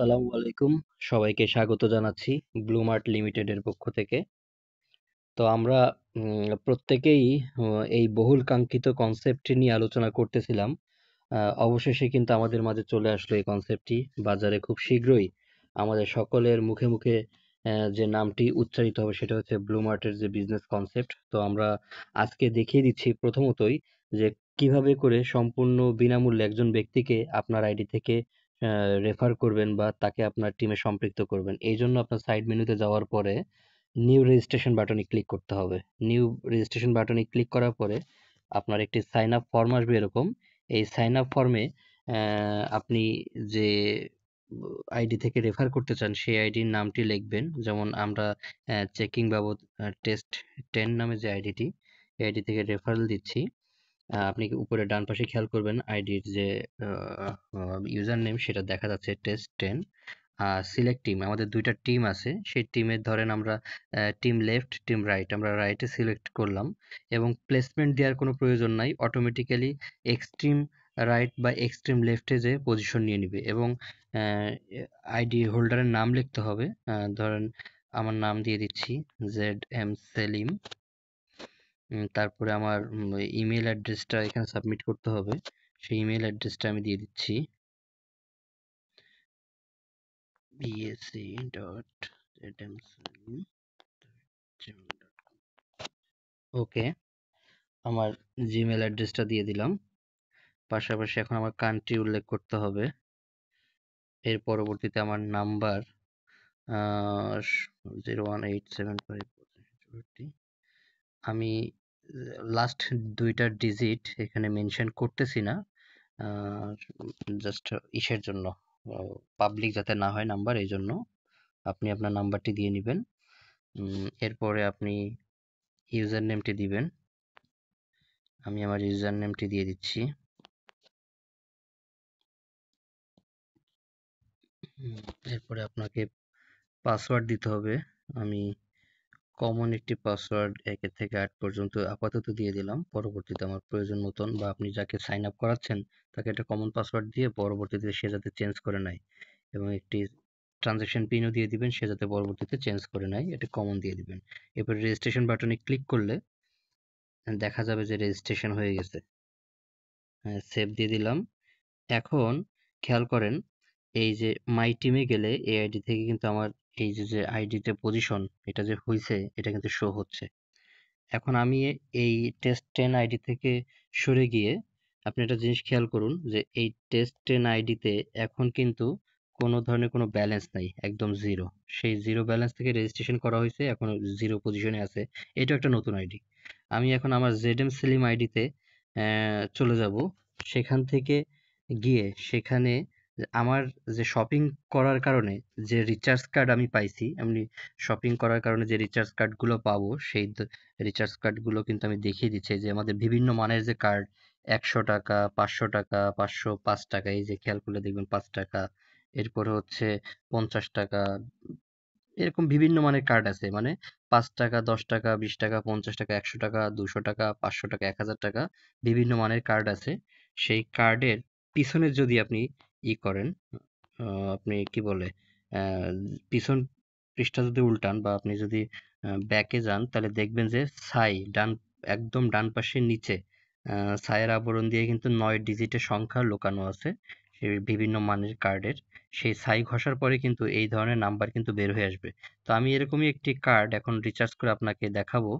আসসালামু আলাইকুম। সবাইকে স্বাগত জানাচ্ছি ব্লু মার্ট লিমিটেডের পক্ষ থেকে। তো আমরা প্রত্যেকেই এই বহুল কাঙ্ক্ষিত কনসেপ্টটি নিয়ে আলোচনা করতেছিলাম। অবশেষে কিন্তু আমাদের মাঝে চলে আসলো এই কনসেপ্টটি। বাজারে খুব শীঘ্রই আমাদের সকলের মুখে মুখে যে নামটি উচ্চারিত হবে সেটা হচ্ছে ব্লু মার্টের যে বিজনেস কনসেপ্ট। তো আমরা আজকে দেখিয়ে দিচ্ছি প্রথমতই যে কিভাবে করে সম্পূর্ণ বিনামূল্যে একজন ব্যক্তিকে আপনার আইডি থেকে রেফার করবেন বা তাকে আপনার টিমে সম্পৃক্ত করবেন। এই জন্য আপনার সাইড মেনুতে যাওয়ার পরে নিউ রেজিস্ট্রেশন বাটনে ক্লিক করতে হবে। নিউ রেজিস্ট্রেশন বাটনে ক্লিক করার পরে আপনার একটি সাইন আপ ফর্ম আসবে এরকম। এই সাইন আপ ফর্মে আপনি যে আইডি থেকে রেফার করতে চান সেই আইডির নামটি লিখবেন। যেমন আমরা চেকিং বাবদ টেস্ট 10 নামে যে আইডিটি, এই আইডি থেকে রেফারেল দিচ্ছি। আপনি উপরে ডান পাশে খেয়াল করবেন আইডির যে ইউজার নেম সেটা দেখা যাচ্ছে টেস্ট 10। সিলেক্ট টিম, আমাদের দুইটা টিম আছে, সেই টিমের ধরেন আমরা টিম লেফট টিম রাইট, আমরা রাইটে সিলেক্ট করলাম এবং প্লেসমেন্ট দেওয়ার কোনো প্রয়োজন নাই, অটোমেটিক্যালি এক্সট্রিম রাইট বা এক্সট্রিম লেফটে যে পজিশন নিয়ে নিবে এবং আইডি হোল্ডারের নাম লিখতে হবে। ধরেন আমার নাম দিয়ে দিচ্ছি ZM সেলিম। তারপরে আমার ইমেল অ্যাড্রেসটা এখানে সাবমিট করতে হবে, সেই ইমেল অ্যাড্রেসটা আমি দিয়ে দিচ্ছি bsc.zmsalim@gmail.com। ওকে, আমার জিমেল অ্যাড্রেসটা দিয়ে দিলাম। পাশাপাশি এখন আমার কান্ট্রি উল্লেখ করতে হবে। এর পরবর্তীতে আমার নাম্বার 01875। আমি লাস্ট দুইটা ডিজিট এখানে মেনশন করতেছি না, জাস্ট ইসের জন্য, পাবলিক যাতে না হয় নাম্বার, এই জন্য আপনি আপনার নাম্বারটি দিয়ে নেবেন। এরপরে আপনি ইউজার নেমটি দিবেন। আমি আমার ইউজার নেমটি দিয়ে দিচ্ছি। এরপরে আপনাকে পাসওয়ার্ড দিতে হবে। আমি কমন একটি পাসওয়ার্ড 1 থেকে 8 পর্যন্ত আপাতত দিয়ে দিলাম। পরবর্তীতে আমার প্রয়োজন মতন বা আপনি যাকে সাইন আপ করাচ্ছেন তাকে একটা কমন পাসওয়ার্ড দিয়ে পরবর্তীতে সে যাতে চেঞ্জ করে নেয়, এবং একটি ট্রানজ্যাকশন পিনও দিয়ে দিবেন, সে যাতে পরবর্তীতে চেঞ্জ করে নেয়, এটা কমন দিয়ে দিবেন। এরপর রেজিস্ট্রেশন বাটনে ক্লিক করলে দেখা যাবে যে রেজিস্ট্রেশন হয়ে গেছে। সেভ দিয়ে দিলাম। এখন খেয়াল করেন, এই যে মাই টিমে গেলে এই আইডি থেকে কিন্তু আমার এই যে আইডিতে পজিশন এটা যে হয়েছে এটা কিন্তু শো হচ্ছে। এখন আমি এই টেস্ট 10 আইডি থেকে সরে গিয়ে আপনি একটা জিনিস খেয়াল করুন যে এই টেস্ট 10 আইডিতে এখন কিন্তু কোনো ধরনের কোনো ব্যালেন্স নাই, একদম জিরো। সেই জিরো ব্যালেন্স থেকে রেজিস্ট্রেশন করা হয়েছে, এখন জিরো পজিশনে আছে। এটা একটা নতুন আইডি। আমি এখন আমার জেডএম সেলিম আইডিতে চলে যাব। সেখান থেকে গিয়ে সেখানে আমার যে শপিং করার কারণে যে রিচার্জ কার্ড আমি পাইছি, আমি শপিং করার কারণে যে রিচার্জ কার্ডগুলো পাবো সেই রিচার্জ কার্ডগুলো কিন্তু আমি দেখিয়ে দিচ্ছি যে আমাদের বিভিন্ন মানের যে কার্ড, 100 টাকা, 500 টাকা, 505 টাকা, এই যে খেয়াল করলে দেখবেন 5 টাকা, এরপরে হচ্ছে 50 টাকা, এরকম বিভিন্ন মানের কার্ড আছে। মানে 5 টাকা, 10 টাকা, 20 টাকা, 50 টাকা, 100 টাকা, 200 টাকা, 500 টাকা, 1000 টাকা, বিভিন্ন মানের কার্ড আছে। সেই কার্ডের পিছনে যদি আপনি করেন, আপনি কি বলে আহ, পিছন পৃষ্ঠা যদি উল্টান বা আপনি যদি ব্যাকে যান তাহলে দেখবেন যে ছাই একদম ডান পাশের নিচে ছায়ের আবরণ দিয়ে কিন্তু 9 ডিজিটের সংখ্যা লুকানো আছে সেই বিভিন্ন মানের কার্ডের। সেই ছাই ঘষার পরে কিন্তু এই ধরনের নাম্বার কিন্তু বের হয়ে আসবে। তো আমি এরকমই একটি কার্ড এখন রিচার্জ করে আপনাকে দেখাবো।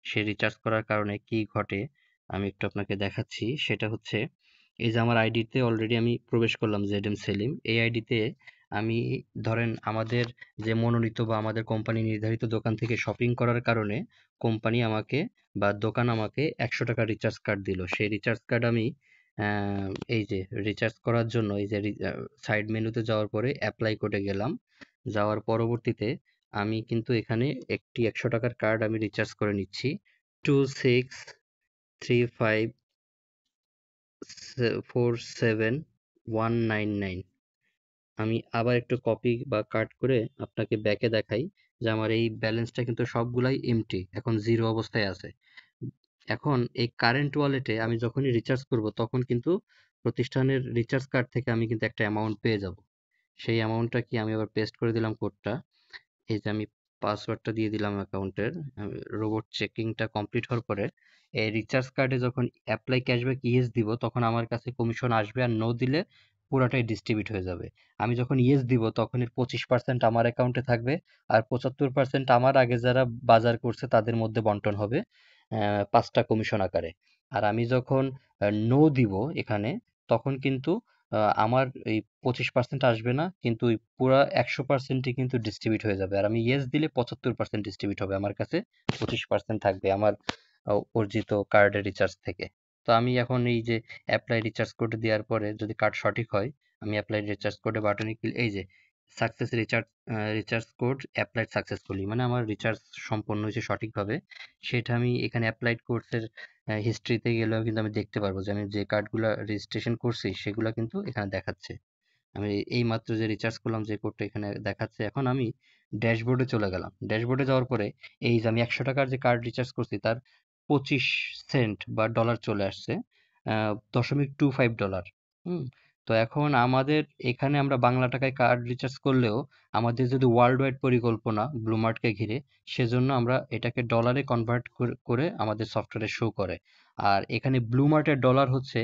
সেই রিচার্জ করার কারণে কি ঘটে আমি একটু আপনাকে দেখাচ্ছি। সেটা হচ্ছে, এই যে আমার আইডিতে অলরেডি আমি প্রবেশ করলাম জেডএম সেলিম, এই আইডিতে আমি ধরেন আমাদের যে মনোনীত বা আমাদের কোম্পানি নির্ধারিত দোকান থেকে শপিং করার কারণে কোম্পানি আমাকে বা দোকান আমাকে 100 টাকা রিচার্জ কার্ড দিল। সেই রিচার্জ কার্ড আমি এই যে রিচার্জ করার জন্য এই যে সাইড মেনুতে যাওয়ার পরে অ্যাপ্লাই করে গেলাম। যাওয়ার পরবর্তীতে আমি কিন্তু এখানে একটি 100 টাকার কার্ড আমি রিচার্জ করে নিচ্ছি। 263547 199। আমি আবার একটু কপি বা কাট করে আপনাকে ব্যাকে দেখাই যে আমার এই ব্যালেন্সটা কিন্তু সবগুলাই এমটি, এখন জিরো অবস্থায় আছে। এখন এই কারেন্ট ওয়ালেটে আমি যখনই রিচার্জ করব তখন কিন্তু প্রতিষ্ঠানের রিচার্জ কার্ড থেকে আমি কিন্তু একটা অ্যামাউন্ট পেয়ে যাব। সেই অ্যামাউন্টটা কি আমি আবার পেস্ট করে দিলাম কোডটা। এই যে আমি পাসওয়ার্ডটা দিয়ে দিলাম অ্যাকাউন্টের। রোবট চেকিংটা কমপ্লিট হওয়ার পরে এই রিচার্জ কার্ডে যখন অ্যাপ্লাই ক্যাশব্যাক ইয়েস দিব তখন আমার কাছে কমিশন আসবে, আর নো দিলে পুরাটাই ডিস্ট্রিবিউট হয়ে যাবে। আমি যখন ইয়েস দিব তখন এর 25% আমার অ্যাকাউন্টে থাকবে, আর 75% আমার আগে যারা বাজার করছে তাদের মধ্যে বন্টন হবে 5টা কমিশন আকারে। আর আমি যখন নো দিব এখানে, তখন কিন্তু আমার এই 25% আসবে না, কিন্তু ওই পুরা 100%ই কিন্তু ডিস্ট্রিবিউট হয়ে যাবে। আর আমি ইয়েস দিলে 75% ডিস্ট্রিবিউট হবে, আমার কাছে 25% থাকবে আমার অর্জিত কার্ডের রিচার্জ থেকে। তো আমি এখন এই যে অ্যাপ্লাই রিচার্জ কোড দেওয়ার পরে যদি কার্ড সঠিক হয়, আমি অ্যাপ্লাই রিচার্জ কোডে বাটনে এই যে success recharge recharge code applied successfully, মানে আমার রিচার্জ সম্পন্ন হয়েছে সঠিকভাবে। সেটা আমি এখানে অ্যাপ্লাইড কোর্সের হিস্ট্রিতে গেলেও কিন্তু আমি দেখতে পারবো যে আমি যে কার্ডগুলো রেজিস্ট্রেশন করছি সেগুলো কিন্তু এখানে দেখাচ্ছে। আমি এই মাত্র যে রিচার্জ করলাম যে কোডটা এখানে দেখাচ্ছে। এখন আমি ড্যাশবোর্ডে চলে গেলাম। ড্যাশবোর্ডে যাওয়ার পরে এই যে আমি 100 টাকার যে কার্ড রিচার্জ করছি তার 25 সেন্ট বা ডলার চলে আসছে, $0.25। হুম। তো এখন আমাদের এখানে আমরা বাংলা টাকায় কার্ড রিচার্জ করলেও আমাদের যদি ওয়ার্ল্ড ওয়াইড পরিকল্পনা ব্লুমার্টকে ঘিরে, সেজন্য আমরা এটাকে ডলারে কনভার্ট করে আমাদের সফটওয়্যারে শো করে। আর এখানে ব্লুমার্টের ডলার হচ্ছে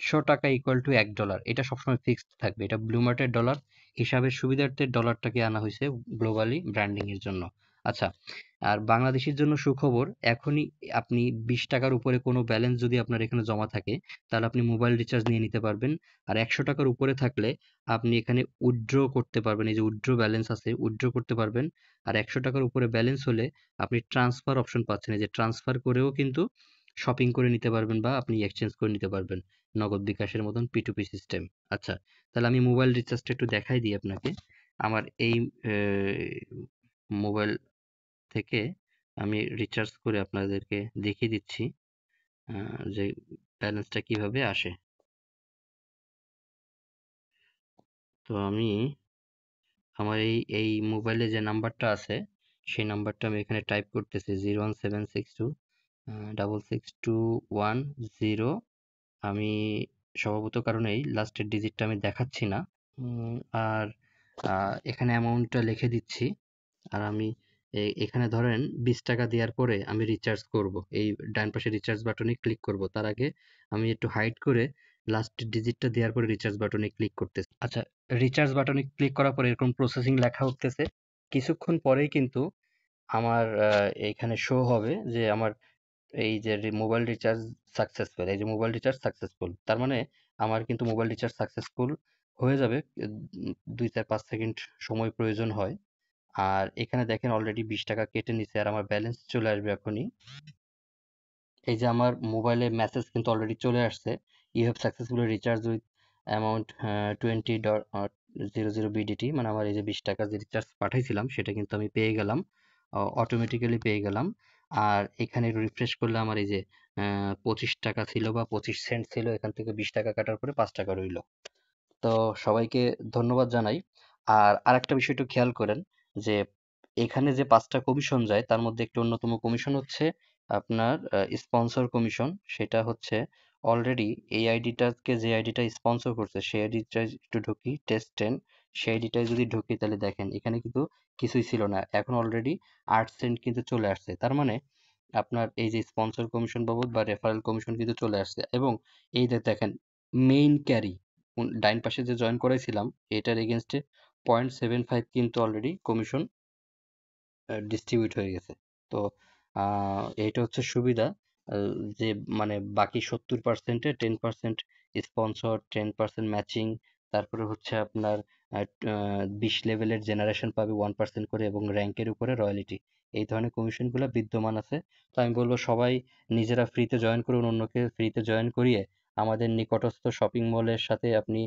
100 টাকা ইকুয়াল টু $1। এটা সবসময় ফিক্সড থাকবে। এটা ব্লুমার্টের ডলার, হিসাবের সুবিধার্থে ডলারটাকে আনা হয়েছে গ্লোবালি ব্র্যান্ডিং এর জন্য। আচ্ছা, আর বাংলাদেশের জন্য সুখবর, এখনই আপনি 20 টাকার উপরে কোনো ব্যালেন্স যদি আপনার এখানে জমা থাকে তাহলে আপনি মোবাইল রিচার্জ নিয়ে নিতে পারবেন। আর 100 টাকার উপরে থাকলে আপনি এখানে উইথড্র করতে পারবেন। এই যে উইথড্র ব্যালেন্স আছে, উইথড্র করতে পারবেন। আর 100 টাকার উপরে ব্যালেন্স হলে আপনি ট্রান্সফার অপশন পাচ্ছেন। এই যে ট্রান্সফার করেও কিন্তু শপিং করে নিতে পারবেন বা আপনি এক্সচেঞ্জ করে নিতে পারবেন, নগদ বিকাশের মতন P2P সিস্টেম। আচ্ছা, তাহলে আমি মোবাইল রিচার্জটা একটু দেখাই দিই আপনাকে। আমার এই মোবাইল থেকে আমি রিচার্জ করে আপনাদেরকে দেখিয়ে দিচ্ছি যে ব্যালেন্সটা কিভাবে আসে। তো আমি আমার এই মোবাইলে যে নাম্বারটা আছে সেই নাম্বারটা আমি এখানে টাইপ করতেছি, 01762 662110। আমি স্বভাবত কারণেই লাস্টের ডিজিটটা আমি দেখাচ্ছি না। আর এখানে অ্যামাউন্টটা লিখে দিচ্ছি। আর আমি এখানে ধরেন 20 টাকা দেওয়ার পরে আমি রিচার্জ করব, এই ডান পাশে রিচার্জ বাটনে ক্লিক করব, তার আগে আমি একটু হাইড করে লাস্ট ডিজিটটা দেওয়ার পরে রিচার্জ বাটনে ক্লিক করতেছি। আচ্ছা, রিচার্জ বাটনে ক্লিক করার পরে এরকম প্রসেসিং লেখা উঠতেছে। কিছুক্ষণ পরেই কিন্তু আমার এইখানে শো হবে যে আমার এই যে মোবাইল রিচার্জ সাকসেসফুল, এই যে মোবাইল রিচার্জ সাকসেসফুল, তার মানে আমার কিন্তু মোবাইল রিচার্জ সাকসেসফুল হয়ে যাবে। 2-4-5 সেকেন্ড সময় প্রয়োজন হয়। আর এখানে দেখেন অলরেডি 20 টাকা কেটে নিছে, আর আমার ব্যালেন্স চলে আসবে এখনই। এই যে আমার মোবাইলে মেসেজ কিন্তু অলরেডি চলে আসছে, you have successfully recharge with amount 20.00 BDT, মানে আমার এই যে 20 টাকা যে রিচার্জ পাঠাইছিলাম সেটা কিন্তু আমি পেয়ে গেলাম, অটোমেটিক্যালি পেয়ে গেলাম। আর এখানে রিফ্রেশ করলে আমার এই যে 25 টাকা ছিল বা 25 সেন্ট ছিল, এখান থেকে 20 টাকা কাটার পরে 5 টাকা রইলো। তো সবাইকে ধন্যবাদ জানাই। আর আরেকটা বিষয় একটু খেয়াল করেন যে এখানে যে 5টা কমিশন যায় তার মধ্যে একটি অন্যতম কমিশন হচ্ছে আপনার স্পন্সর কমিশন। সেটা হচ্ছে অলরেডি এই আইডিটাকে, যে আইডিটা স্পন্সর করছে সেই আইডিটা একটু ঢুকি, টেস্ট 10, সেই আইডিটায় যদি ঢুকি তাহলে দেখেন এখানে কিন্তু কিছুই ছিল না, এখন অলরেডি 8 সেন্ট কিন্তু চলে আসছে। তার মানে আপনার এই যে স্পন্সর কমিশন বাবদ বা রেফারেল কমিশন কিন্তু চলে আসছে। এবং এই যে দেখেন মেইন ক্যারি ডাইন পাশে যে জয়েন করাইছিলাম এটার এগেনস্টে 0.75 কিন্তু অলরেডি কমিশন ডিস্ট্রিবিউট হয়ে গেছে। তো এইটা হচ্ছে সুবিধা, যে মানে বাকি 70%-এ 10% স্পন্সর, 10% ম্যাচিং, তারপরে হচ্ছে আপনার 20 লেভেলের জেনারেশন পাবে 1% করে, এবং র্যাঙ্কের উপরে রয়্যালিটি। এই ধরনের কমিশনগুলো বিদ্যমান আছে। তো আমি বলবো সবাই নিজেরা ফ্রিতে জয়েন করুন, অন্যকে ফ্রিতে জয়েন করিয়ে আমাদের নিকটস্থ শপিং মলের সাথে আপনি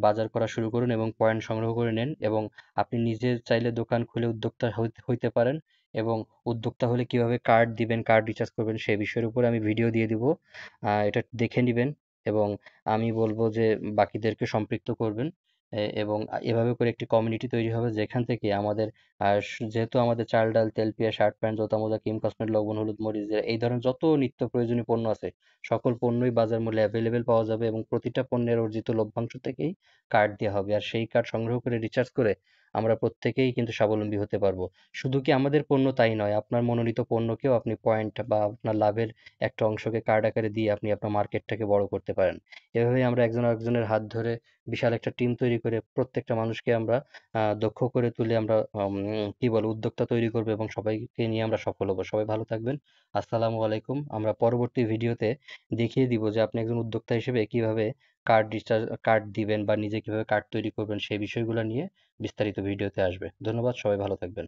বাজার করা শুরু করুন এবং পয়েন্ট সংগ্রহ করে নেন। এবং আপনি নিজে চাইলে দোকান খুলে উদ্যোক্তা হইতে পারেন, এবং উদ্যোক্তা হলে কিভাবে কার্ড দিবেন, কার্ড রিচার্জ করবেন সেই বিষয়ের উপরে আমি ভিডিও দিয়ে দিব। এটা দেখে নিবেন এবং আমি বলবো যে বাকিদেরকে সম্পৃক্ত করবেন। এবং এভাবে করে একটি কমিউনিটি তৈরি হবে যেখান থেকে আমাদের যেহেতু আমাদের চাল ডাল তেল পেঁয়াজ শার্ট প্যান্ট জোতা মোজা ক্রিম কসমেট লবণ হলুদ মরিচ এই ধরনের যত নিত্য প্রয়োজনীয় পণ্য আছে সকল পণ্যই বাজার মূল্যে অ্যাভেলেবেল পাওয়া যাবে এবং প্রতিটা পণ্যের অর্জিত লভ্যাংশ থেকেই কার্ড দেওয়া হবে আর সেই কার্ড সংগ্রহ করে রিচার্জ করে আমরা প্রত্যেকেই কিন্তু স্বাবলম্বী হতে পারবো। শুধু কি আমাদের পণ্য তাই নয়, আপনার মনোনীত পণ্যকেও আপনি পয়েন্ট বা আপনার লাভের একটা অংশকে কার্ড আকারে দিয়ে আপনি আপনার মার্কেটটাকে বড় করতে পারেন। এভাবেই আমরা একজন আরেকজনের হাত ধরে বিশাল একটা টিম তৈরি করে প্রত্যেকটা মানুষকে আমরা দক্ষ করে তুলে আমরা কি বলে উদ্যোক্তা তৈরি করবো এবং সবাইকে নিয়ে আমরা সফল হবো। সবাই ভালো থাকবেন। আসসালামু আলাইকুম। আমরা পরবর্তী ভিডিওতে দেখিয়ে দিব যে আপনি একজন উদ্যোক্তা হিসেবে কিভাবে কার্ড দিবেন বা নিজে কিভাবে কার্ড তৈরি করবেন সেই বিষয়গুলো নিয়ে বিস্তারিত ভিডিওতে আসবে। ধন্যবাদ, সবাই ভালো থাকবেন।